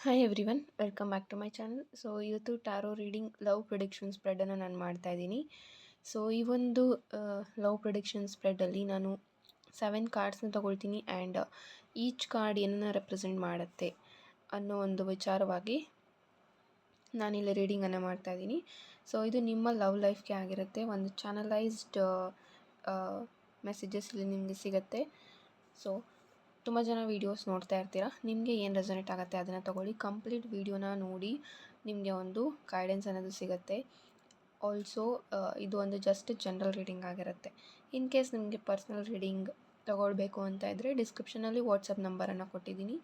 Hi everyone, welcome back to my channel. So ಇವತ್ತು tarot reading love prediction ಸ್ಪ್ರೆಡನ್ನು ನಾನು ಮಾಡ್ತಾ ಇದ್ದೀನಿ. ಸೊ ಈ ಒಂದು ಲವ್ ಪ್ರಿಡಿಕ್ಷನ್ ಸ್ಪ್ರೆಡಲ್ಲಿ ನಾನು 7 ಕಾರ್ಡ್ಸ್ನ ತೊಗೊಳ್ತೀನಿ ಆ್ಯಂಡ್ ಈಚ್ ಕಾರ್ಡ್ ಏನನ್ನು ರೆಪ್ರೆಸೆಂಟ್ ಮಾಡುತ್ತೆ ಅನ್ನೋ ಒಂದು ವಿಚಾರವಾಗಿ ನಾನಿಲ್ಲಿ ರೀಡಿಂಗನ್ನು ಮಾಡ್ತಾ ಇದ್ದೀನಿ. ಸೊ ಇದು ನಿಮ್ಮ ಲವ್ ಲೈಫ್ಗೆ ಆಗಿರುತ್ತೆ. ಒಂದು ಚಾನಲೈಸ್ಡ್ ಮೆಸೇಜಸ್ ಇಲ್ಲಿ ನಿಮಗೆ ಸಿಗುತ್ತೆ. ಸೊ ತುಂಬ ಜನ ವೀಡಿಯೋಸ್ ನೋಡ್ತಾ ಇರ್ತೀರ, ನಿಮಗೆ ಏನು ರೆಸೊನೇಟ್ ಆಗುತ್ತೆ ಅದನ್ನು ತೊಗೊಳ್ಳಿ. ಕಂಪ್ಲೀಟ್ ವೀಡಿಯೋನ ನೋಡಿ ನಿಮಗೆ ಒಂದು ಗೈಡೆನ್ಸ್ ಅನ್ನೋದು ಸಿಗುತ್ತೆ. ಆಲ್ಸೋ ಇದು ಒಂದು ಜಸ್ಟ್ ಜನರಲ್ ರೀಡಿಂಗ್ ಆಗಿರುತ್ತೆ. ಇನ್ ಕೇಸ್ ನಿಮಗೆ ಪರ್ಸ್ನಲ್ ರೀಡಿಂಗ್ ತೊಗೊಳ್ಬೇಕು ಅಂತ ಇದ್ದರೆ ಡಿಸ್ಕ್ರಿಪ್ಷನಲ್ಲಿ ವಾಟ್ಸಪ್ ನಂಬರನ್ನು ಕೊಟ್ಟಿದ್ದೀನಿ,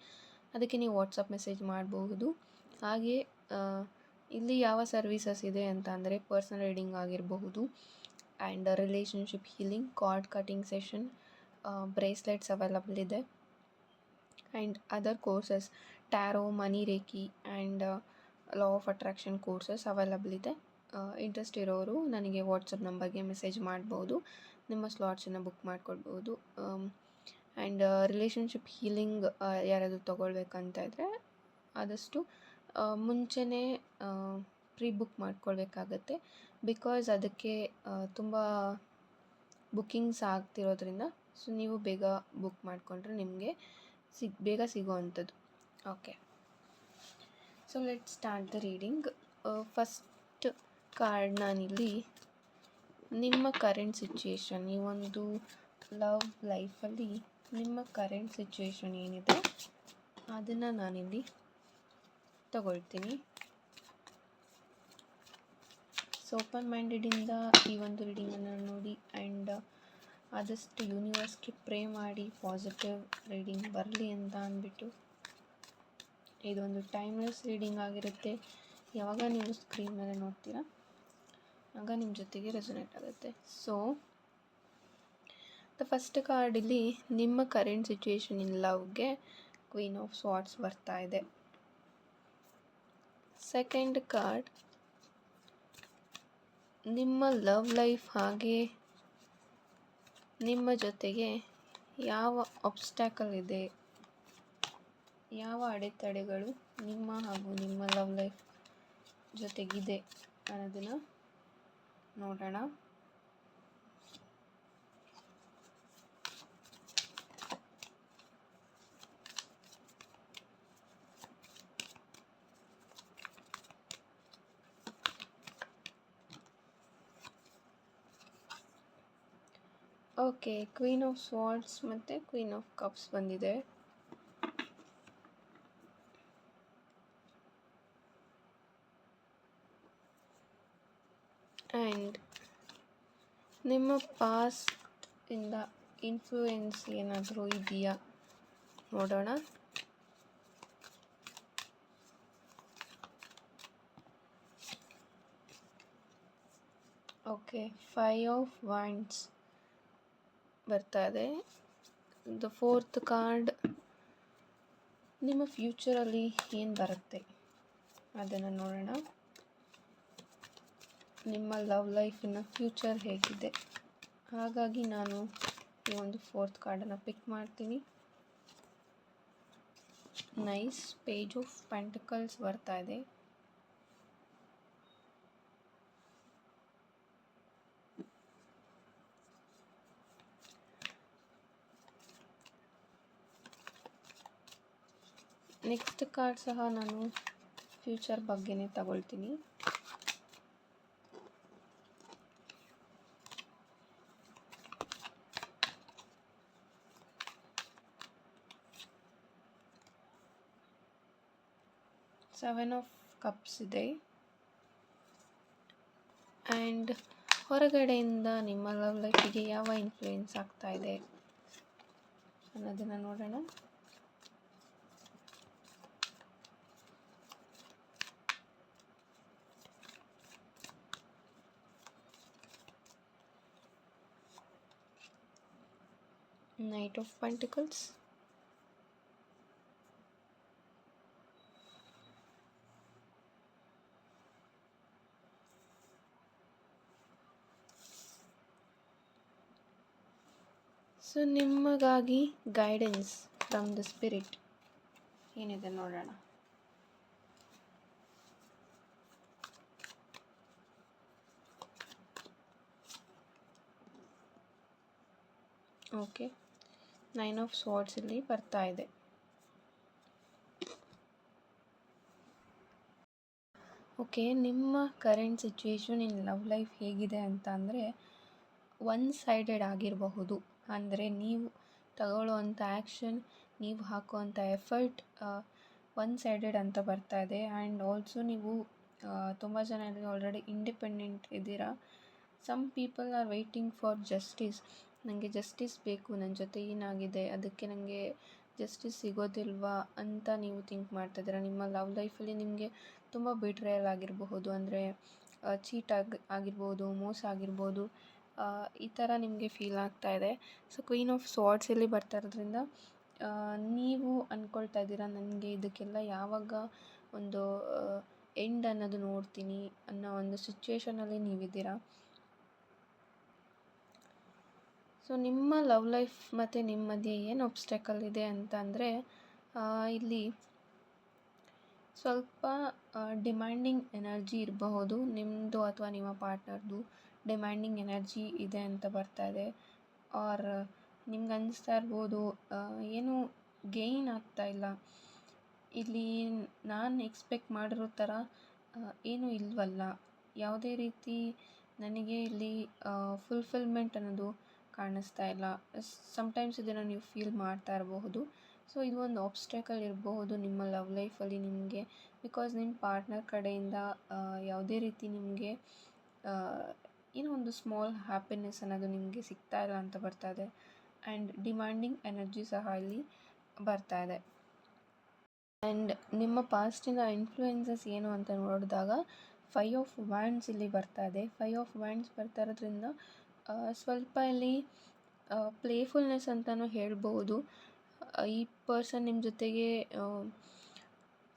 ಅದಕ್ಕೆ ನೀವು ವಾಟ್ಸಪ್ ಮೆಸೇಜ್ ಮಾಡಬಹುದು. ಹಾಗೆ ಇಲ್ಲಿ ಯಾವ ಸರ್ವೀಸಸ್ ಇದೆ ಅಂತ ಅಂದರೆ ಪರ್ಸ್ನಲ್ ರೀಡಿಂಗ್ ಆಗಿರಬಹುದು and relationship healing, card cutting session, bracelets available ಇದೆ and other courses tarot, money reiki and law of attraction courses available ಇದೆ. ಇಂಟ್ರೆಸ್ಟ್ ಇರೋರು ನನಗೆ ವಾಟ್ಸಪ್ ನಂಬರ್ಗೆ ಮೆಸೇಜ್ ಮಾಡ್ಬೋದು, ನಿಮ್ಮ ಸ್ಲಾಟ್ಸನ್ನು ಬುಕ್ ಮಾಡ್ಕೊಳ್ಬೋದು. ಆ್ಯಂಡ್ ರಿಲೇಷನ್ಶಿಪ್ ಹೀಲಿಂಗ್ ಯಾರಾದರೂ ತೊಗೊಳ್ಬೇಕಂತ ಇದ್ದರೆ ಆದಷ್ಟು ಮುಂಚೆನೇ ಪ್ರೀ ಬುಕ್ ಮಾಡ್ಕೊಳ್ಬೇಕಾಗತ್ತೆ. ಬಿಕಾಸ್ ಅದಕ್ಕೆ ತುಂಬ ಬುಕ್ಕಿಂಗ್ಸ್ ಆಗ್ತಿರೋದ್ರಿಂದ ಸೊ ನೀವು ಬೇಗ ಬುಕ್ ಮಾಡಿಕೊಂಡ್ರೆ ನಿಮಗೆ ಬೇಗ ಸಿಗೋ ಅಂಥದ್ದು. Okay, so let start the reading. First card ನಾನಿಲ್ಲಿ ನಿಮ್ಮ ಕರೆಂಟ್ ಸಿಚುಯೇಷನ್, ಈ ಒಂದು ಲವ್ ಲೈಫಲ್ಲಿ ನಿಮ್ಮ ಕರೆಂಟ್ ಸಿಚುಯೇಷನ್ ಏನಿದೆ ಅದನ್ನು ನಾನಿಲ್ಲಿ ತಗೊಳ್ತೀನಿ. ಸೊ ಓಪನ್ ಮೈಂಡೆಡಿಂದ ಈ ಒಂದು ರೀಡಿಂಗನ್ನು ನೋಡಿ ಆ್ಯಂಡ್ ಆದಷ್ಟು ಯೂನಿವರ್ಸ್ಗೆ ಪ್ರೇ ಮಾಡಿ ಪಾಸಿಟಿವ್ ರೀಡಿಂಗ್ ಬರಲಿ ಅಂತ ಅಂದ್ಬಿಟ್ಟು. ಇದೊಂದು ಟೈಮ್ಲೆಸ್ ರೀಡಿಂಗ್ ಆಗಿರುತ್ತೆ. ಯಾವಾಗ ನೀವು ಸ್ಕ್ರೀನ್ ಮೇಲೆ ನೋಡ್ತೀರಾ ಆಗ ನಿಮ್ಮ ಜೊತೆಗೆ ರೆಸೊನೇಟ್ ಆಗುತ್ತೆ. ಸೊ ದ ಫಸ್ಟ್ ಕಾರ್ಡ್ ನಿಮ್ಮ ಕರೆಂಟ್ ಸಿಚುಯೇಷನ್ ಇನ್ ಲವ್ಗೆ ಕ್ವೀನ್ ಆಫ್ ಸ್ವಾರ್ಡ್ಸ್ ಬರ್ತಾ ಇದೆ. ಸೆಕೆಂಡ್ ಕಾರ್ಡ್ ನಿಮ್ಮ ಲವ್ ಲೈಫ್ ಹಾಗೆ ನಿಮ್ಮ ಜೊತೆಗೆ ಯಾವ ಆಬ್ಸ್ಟ್ಯಾಕಲ್ ಇದೆ, ಯಾವ ಅಡೆತಡೆಗಳು ನಿಮ್ಮ ಹಾಗೂ ನಿಮ್ಮ ಲವ್ ಲೈಫ್ ಜೊತೆಗಿದೆ ಅನ್ನೋದನ್ನು ನೋಡೋಣ. ಓಕೆ, ಕ್ವೀನ್ ಆಫ್ ಸ್ವಾರ್ಡ್ಸ್ ಮತ್ತು ಕ್ವೀನ್ ಆಫ್ ಕಪ್ಸ್ ಬಂದಿದೆ. ಆ್ಯಂಡ್ ನಿಮ್ಮ ಪಾಸ್ಟಿಂದ ಇನ್ಫ್ಲೂಯೆನ್ಸ್ ಏನಾದರೂ ಇದೆಯಾ ನೋಡೋಣ. ಓಕೆ, 5 ಆಫ್ ವಾಂಡ್ಸ್ ಬರ್ತಾ ಇದೆ. ದ ಫೋರ್ತ್ ಕಾರ್ಡ್ ನಿಮ್ಮ ಫ್ಯೂಚರಲ್ಲಿ ಏನು ಬರುತ್ತೆ ಅದನ್ನು ನೋಡೋಣ. ನಿಮ್ಮ ಲವ್ ಲೈಫಿನ ಫ್ಯೂಚರ್ ಹೇಗಿದೆ, ಹಾಗಾಗಿ ನಾನು ಈ ಒಂದು ಫೋರ್ತ್ ಕಾರ್ಡನ್ನು ಪಿಕ್ ಮಾಡ್ತೀನಿ. ನೈಸ್, ಪೇಜ್ ಆಫ್ ಪೆಂಟಕಲ್ಸ್ ಬರ್ತಾ ಇದೆ. ನೆಕ್ಸ್ಟ್ ಕಾರ್ಡ್ ಸಹ ನಾನು ಫ್ಯೂಚರ್ ಬಗ್ಗೆನೇ ತಗೊಳ್ತೀನಿ. ಸೆವೆನ್ ಆಫ್ ಕಪ್ಸ್ ಇದೆ ಆ್ಯಂಡ್ ಹೊರಗಡೆಯಿಂದ ನಿಮ್ಮ ಲವ್ ಲೈಫಿಗೆ ಯಾವ ಇನ್ಫ್ಲೂಯೆನ್ಸ್ ಆಗ್ತಾ ಇದೆ ಅನ್ನೋದನ್ನು ನೋಡೋಣ. Knight of Pentacles, ಸೊ ನಿಮಗಾಗಿ ಗೈಡೆನ್ಸ್ ಫ್ರಮ್ ದ ಸ್ಪಿರಿಟ್ ಏನಿದೆ ನೋಡೋಣ. ಓಕೆ, 9 ಆಫ್ ಸ್ವಾರ್ಡ್ಸ್ ಇಲ್ಲಿ ಬರ್ತಾ ಇದೆ. ಓಕೆ, ನಿಮ್ಮ current situation in love life ಹೇಗಿದೆ ಅಂತ ಅಂದರೆ ಒನ್ ಸೈಡೆಡ್ ಆಗಿರಬಹುದು. ಅಂದರೆ ನೀವು ತಗೊಳ್ಳುವಂಥ ಆ್ಯಕ್ಷನ್, ನೀವು ಹಾಕುವಂಥ ಎಫರ್ಟ್ ಒನ್ ಸೈಡೆಡ್ ಅಂತ ಬರ್ತಾ ಇದೆ. ಆ್ಯಂಡ್ ಆಲ್ಸೋ ನೀವು ತುಂಬ ಜನ ಆಲ್ರೆಡಿ ಇಂಡಿಪೆಂಡೆಂಟ್ ಇದ್ದೀರಾ. Some people are waiting for justice. ನನಗೆ ಜಸ್ಟಿಸ್ ಬೇಕು, ನನ್ನ ಜೊತೆ ಏನಾಗಿದೆ ಅದಕ್ಕೆ ನನಗೆ ಜಸ್ಟಿಸ್ ಸಿಗೋದಿಲ್ವಾ ಅಂತ ನೀವು ಥಿಂಕ್ ಮಾಡ್ತಾಯಿದ್ದೀರಾ. ನಿಮ್ಮ ಲವ್ ಲೈಫಲ್ಲಿ ನಿಮಗೆ ತುಂಬ ಬಿಟ್ರೇಯಲ್ ಆಗಿರಬಹುದು, ಅಂದರೆ ಚೀಟ್ ಆಗಿರ್ಬೋದು, ಮೋಸ ಆಗಿರ್ಬೋದು, ಈ ಥರ ನಿಮಗೆ ಫೀಲ್ ಆಗ್ತಾ ಇದೆ. ಸೊ ಕ್ವೀನ್ ಆಫ್ ಸ್ವಾರ್ಡ್ಸ್ ಇಲ್ಲಿ ಬರ್ತಾ ಇರೋದ್ರಿಂದ ನೀವು ಅಂದ್ಕೊಳ್ತಾ ಇದ್ದೀರಾ ನನಗೆ ಇದಕ್ಕೆಲ್ಲ ಯಾವಾಗ ಒಂದು ಎಂಡ್ ಅನ್ನೋದು ನೋಡ್ತೀನಿ ಅನ್ನೋ ಒಂದು ಸಿಚುವೇಶನಲ್ಲಿ ನೀವಿದ್ದೀರಾ. ಸೊ ನಿಮ್ಮ ಲವ್ ಲೈಫ್ ಮತ್ತು ನಿಮ್ಮ ಮಧ್ಯೆ ಏನು ಒಬ್ಸ್ಟೆಕಲ್ ಇದೆ ಅಂತ ಅಂದರೆ ಇಲ್ಲಿ ಸ್ವಲ್ಪ ಡಿಮ್ಯಾಂಡಿಂಗ್ ಎನರ್ಜಿ ಇರಬಹುದು ನಿಮ್ಮದು ಅಥವಾ ನಿಮ್ಮ ಪಾರ್ಟ್ನರ್ದು. ಡಿಮ್ಯಾಂಡಿಂಗ್ ಎನರ್ಜಿ ಇದೆ ಅಂತ ಬರ್ತಾ ಇದೆ. ಆರ್ ನಿಮ್ಗೆ ಅನ್ನಿಸ್ತಾ ಇರ್ಬೋದು ಏನು ಗೇಯ್ನ್ ಆಗ್ತಾ ಇಲ್ಲ ಇಲ್ಲಿ, ನಾನು ಎಕ್ಸ್ಪೆಕ್ಟ್ ಮಾಡಿರೋ ಥರ ಏನೂ ಇಲ್ವಲ್ಲ, ಯಾವುದೇ ರೀತಿ ನನಗೆ ಇಲ್ಲಿ ಫುಲ್ಫಿಲ್ಮೆಂಟ್ ಅನ್ನೋದು ಕಾಣಿಸ್ತಾ ಇಲ್ಲ. ಸಮ್ಟೈಮ್ಸ್ ಇದನ್ನು ನೀವು ಫೀಲ್ ಮಾಡ್ತಾ ಇರಬಹುದು. ಸೊ ಇದು ಒಂದು ಆಬ್ಸ್ಟೆಕಲ್ ಇರಬಹುದು ನಿಮ್ಮ ಲವ್ ಲೈಫಲ್ಲಿ ನಿಮಗೆ, ಬಿಕಾಸ್ ನಿಮ್ಮ ಪಾರ್ಟ್ನರ್ ಕಡೆಯಿಂದ ಯಾವುದೇ ರೀತಿ ನಿಮಗೆ ಏನೋ ಒಂದು ಸ್ಮಾಲ್ ಹ್ಯಾಪಿನೆಸ್ ಅನ್ನೋದು ನಿಮಗೆ ಸಿಗ್ತಾ ಇಲ್ಲ ಅಂತ ಬರ್ತಾ ಇದೆ. ಆ್ಯಂಡ್ ಡಿಮ್ಯಾಂಡಿಂಗ್ ಎನರ್ಜಿ ಸಹ ಇಲ್ಲಿ ಬರ್ತಾ ಇದೆ. ಆ್ಯಂಡ್ ನಿಮ್ಮ ಪಾಸ್ಟಿನ ಇನ್ಫ್ಲೂಯೆನ್ಸಸ್ ಏನು ಅಂತ ನೋಡಿದಾಗ 5 ಆಫ್ ವ್ಯಾಂಡ್ಸ್ ಇಲ್ಲಿ ಬರ್ತಾ ಇದೆ. 5 ಆಫ್ ವ್ಯಾಂಡ್ಸ್ ಬರ್ತಾ ಇರೋದ್ರಿಂದ ಸ್ವಲ್ಪ ಇಲ್ಲಿ ಪ್ಲೇಫುಲ್ನೆಸ್ ಅಂತಲೂ ಹೇಳ್ಬೋದು. ಈ ಪರ್ಸನ್ ನಿಮ್ಮ ಜೊತೆಗೆ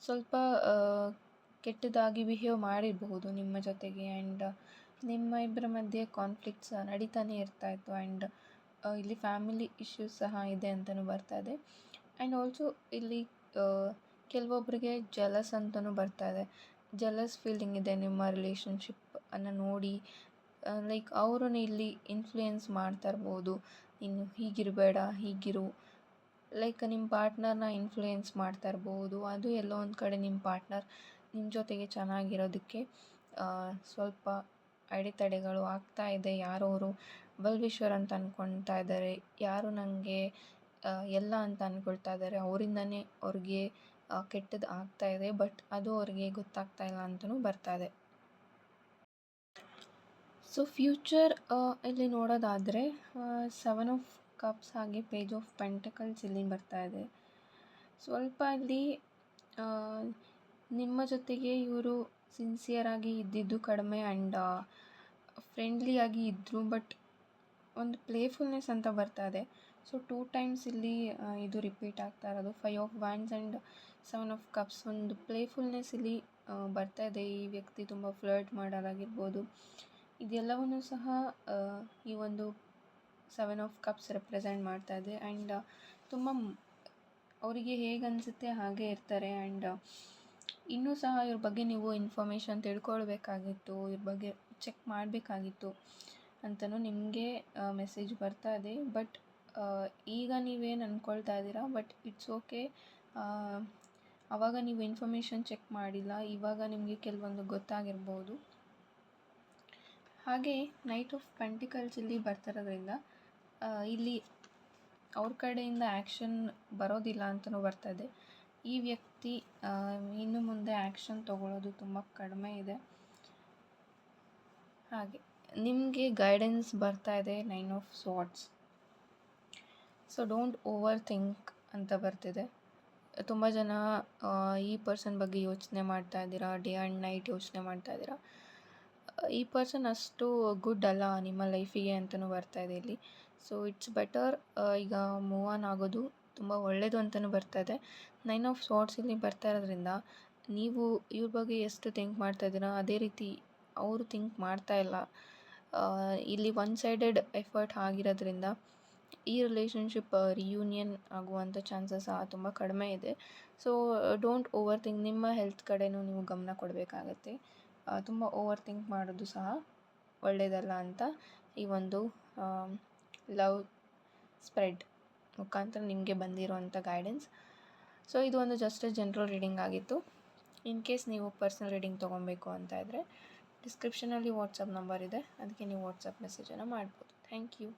ಸ್ವಲ್ಪ ಕೆಟ್ಟದಾಗಿ ಬಿಹೇವ್ ಮಾಡಿರಬಹುದು ನಿಮ್ಮ ಜೊತೆಗೆ. ಆ್ಯಂಡ್ ನಿಮ್ಮ ಇಬ್ಬರ ಮಧ್ಯೆ ಕಾನ್ಫ್ಲಿಕ್ಟ್ಸ್ ನಡೀತಾನೆ ಇರ್ತಾಯಿತ್ತು. ಆ್ಯಂಡ್ ಇಲ್ಲಿ ಫ್ಯಾಮಿಲಿ ಇಶ್ಯೂಸ್ ಸಹ ಇದೆ ಅಂತಲೂ ಬರ್ತಾ ಇದೆ. ಆ್ಯಂಡ್ ಆಲ್ಸೋ ಇಲ್ಲಿ ಕೆಲವೊಬ್ಬರಿಗೆ ಜಲಸ್ ಅಂತಲೂ ಬರ್ತಾ ಇದೆ. ಜಲಸ್ ಫೀಲಿಂಗ್ ಇದೆ ನಿಮ್ಮ ರಿಲೇಷನ್ಶಿಪ್ ಅನ್ನು ನೋಡಿ. ಲೈಕ್ ಅವರನ್ನು ಇಲ್ಲಿ ಇನ್ಫ್ಲೂಯೆನ್ಸ್ ಮಾಡ್ತಾ ಇರ್ಬೋದು, ನೀನು ಹೀಗಿರಬೇಡ, ಹೀಗಿರು. ಲೈಕ್ ನಿಮ್ಮ ಪಾರ್ಟ್ನರ್ನ ಇನ್ಫ್ಲೂಯೆನ್ಸ್ ಮಾಡ್ತಾ ಇರ್ಬೋದು. ಅದು ಎಲ್ಲೋ ಒಂದು ಕಡೆ ನಿಮ್ಮ ಪಾರ್ಟ್ನರ್ ನಿಮ್ಮ ಜೊತೆಗೆ ಚೆನ್ನಾಗಿರೋದಕ್ಕೆ ಸ್ವಲ್ಪ ಅಡೆತಡೆಗಳು ಆಗ್ತಾ ಇದೆ. ಯಾರೋ ಅವರು ವೆಲ್ ವಿಷರ್ ಅಂತ ಅಂದ್ಕೊಳ್ತಾ ಇದ್ದಾರೆ, ಯಾರು ನನಗೆ ಎಲ್ಲ ಅಂತ ಅಂದ್ಕೊಳ್ತಾ ಇದ್ದಾರೆ, ಅವರಿಂದನೇ ಅವ್ರಿಗೆ ಕೆಟ್ಟದ್ದು ಆಗ್ತಾ ಇದೆ. ಬಟ್ ಅದು ಅವ್ರಿಗೆ ಗೊತ್ತಾಗ್ತಾ ಇಲ್ಲ ಅಂತಲೂ ಬರ್ತಾ ಇದೆ. ಸೊ ಫ್ಯೂಚರ್ ಇಲ್ಲಿ ನೋಡೋದಾದರೆ 7 ಆಫ್ ಕಪ್ಸ್ ಹಾಗೆ ಪೇಜ್ ಆಫ್ ಪೆಂಟಕಲ್ಸ್ ಇಲ್ಲಿ ಬರ್ತಾ ಇದೆ. ಸ್ವಲ್ಪ ಇಲ್ಲಿ ನಿಮ್ಮ ಜೊತೆಗೆ ಇವರು ಸಿನ್ಸಿಯರಾಗಿ ಇದ್ದಿದ್ದು ಕಡಿಮೆ ಆ್ಯಂಡ್ ಫ್ರೆಂಡ್ಲಿಯಾಗಿ ಇದ್ದರು. ಬಟ್ ಒಂದು ಪ್ಲೇಫುಲ್ನೆಸ್ ಅಂತ ಬರ್ತಾ ಇದೆ. ಸೊ 2 ಟೈಮ್ಸ್ ಇಲ್ಲಿ ಇದು ರಿಪೀಟ್ ಆಗ್ತಾ ಇರೋದು. 5 of wands and 7 of cups. ಒಂದು ಪ್ಲೇಫುಲ್ನೆಸ್ ಇಲ್ಲಿ ಬರ್ತಾ ಇದೆ. ಈ ವ್ಯಕ್ತಿ ತುಂಬ ಫ್ಲರ್ಟ್ ಮಾಡೋದಾಗಿರ್ಬೋದು, ಇದೆಲ್ಲವನ್ನೂ ಸಹ ಈ ಒಂದು 7 ಆಫ್ ಕಪ್ಸ್ ರೆಪ್ರೆಸೆಂಟ್ ಮಾಡ್ತಾ ಇದೆ. ಆ್ಯಂಡ್ ತುಂಬ ಅವರಿಗೆ ಹೇಗೆ ಅನಿಸುತ್ತೆ ಹಾಗೆ ಇರ್ತಾರೆ. ಆ್ಯಂಡ್ ಇನ್ನೂ ಸಹ ಇವ್ರ ಬಗ್ಗೆ ನೀವು ಇನ್ಫಾರ್ಮೇಷನ್ ತಿಳ್ಕೊಳ್ಬೇಕಾಗಿತ್ತು, ಇವ್ರ ಬಗ್ಗೆ ಚೆಕ್ ಮಾಡಬೇಕಾಗಿತ್ತು ಅಂತಲೂ ನಿಮಗೆ ಮೆಸೇಜ್ ಬರ್ತಾ ಇದೆ. ಬಟ್ ಈಗ ನೀವೇನು ಅಂದ್ಕೊಳ್ತಾ ಇದ್ದೀರಾ, ಬಟ್ ಇಟ್ಸ್ ಓಕೆ. ಆವಾಗ ನೀವು ಇನ್ಫಾರ್ಮೇಷನ್ ಚೆಕ್ ಮಾಡಿಲ್ಲ, ಇವಾಗ ನಿಮಗೆ ಕೆಲವೊಂದು ಗೊತ್ತಾಗಿರ್ಬೋದು. ಹಾಗೆ ನೈಟ್ ಆಫ್ ಪೆಂಟಿಕಲ್ಸ್ ಇಲ್ಲಿ ಬರ್ತಿರೋದ್ರಿಂದ ಇಲ್ಲಿ ಅವ್ರ ಕಡೆಯಿಂದ ಆ್ಯಕ್ಷನ್ ಬರೋದಿಲ್ಲ ಅಂತಲೂ ಬರ್ತಾ ಇದೆ. ಈ ವ್ಯಕ್ತಿ ಇನ್ನು ಮುಂದೆ ಆ್ಯಕ್ಷನ್ ತೊಗೊಳ್ಳೋದು ತುಂಬ ಕಡಿಮೆ ಇದೆ. ಹಾಗೆ ನಿಮಗೆ ಗೈಡೆನ್ಸ್ ಬರ್ತಾ ಇದೆ 9 of swords. So don't overthink ಅಂತ ಬರ್ತಿದೆ. ತುಂಬ ಜನ ಈ ಪರ್ಸನ್ ಬಗ್ಗೆ ಯೋಚನೆ ಮಾಡ್ತಾ ಇದ್ದೀರಾ, ಡೇ ಆ್ಯಂಡ್ ನೈಟ್ ಯೋಚನೆ ಮಾಡ್ತಾ ಇದ್ದೀರಾ. ಈ ಪರ್ಸನ್ ಅಷ್ಟು ಗುಡ್ ಅಲ್ಲ ನಿಮ್ಮ ಲೈಫಿಗೆ ಅಂತಲೂ ಬರ್ತಾ ಇದೆ ಇಲ್ಲಿ. ಸೊ ಇಟ್ಸ್ ಬೆಟರ್ ಈಗ ಮೂವ್ ಆನ್ ಆಗೋದು ತುಂಬ ಒಳ್ಳೆಯದು ಅಂತಲೂ ಬರ್ತಾ ಇದೆ. 9 ಆಫ್ ಸ್ವಾರ್ಡ್ಸ್ ಇಲ್ಲಿ ಬರ್ತಾ ಇರೋದ್ರಿಂದ ನೀವು ಇವ್ರ ಬಗ್ಗೆ ಎಷ್ಟು ಥಿಂಕ್ ಮಾಡ್ತಾ ಇದ್ದೀರಾ ಅದೇ ರೀತಿ ಅವರು ಥಿಂಕ್ ಮಾಡ್ತಾ ಇಲ್ಲ. ಇಲ್ಲಿ ಒನ್ ಸೈಡೆಡ್ ಎಫರ್ಟ್ ಆಗಿರೋದ್ರಿಂದ ಈ ರಿಲೇಷನ್ಶಿಪ್ ರಿಯೂನಿಯನ್ ಆಗುವಂಥ ಚಾನ್ಸಸ್ ಸಹ ತುಂಬ ಕಡಿಮೆ ಇದೆ. So don't over think. ನಿಮ್ಮ ಹೆಲ್ತ್ ಕಡೆನೂ ನೀವು ಗಮನ ಕೊಡಬೇಕಾಗತ್ತೆ. ತುಂಬ ಓವರ್ ಥಿಂಕ್ ಮಾಡೋದು ಸಹ ಒಳ್ಳೆಯದಲ್ಲ ಅಂತ ಈ ಒಂದು ಲವ್ ಸ್ಪ್ರೆಡ್ ಮುಖಾಂತರ ನಿಮಗೆ ಬಂದಿರೋವಂಥ ಗೈಡೆನ್ಸ್. ಸೊ ಇದು ಒಂದು ಜಸ್ಟ್ ಜನರಲ್ ರೀಡಿಂಗ್ ಆಗಿತ್ತು. ಇನ್ ಕೇಸ್ ನೀವು ಪರ್ಸ್ನಲ್ ರೀಡಿಂಗ್ ತೊಗೊಬೇಕು ಅಂತ ಇದ್ದರೆ ಡಿಸ್ಕ್ರಿಪ್ಷನಲ್ಲಿ ವಾಟ್ಸಪ್ ನಂಬರ್ ಇದೆ, ಅದಕ್ಕೆ ನೀವು ವಾಟ್ಸಪ್ ಮೆಸೇಜನ್ನು ಮಾಡ್ಬೋದು. Thank you.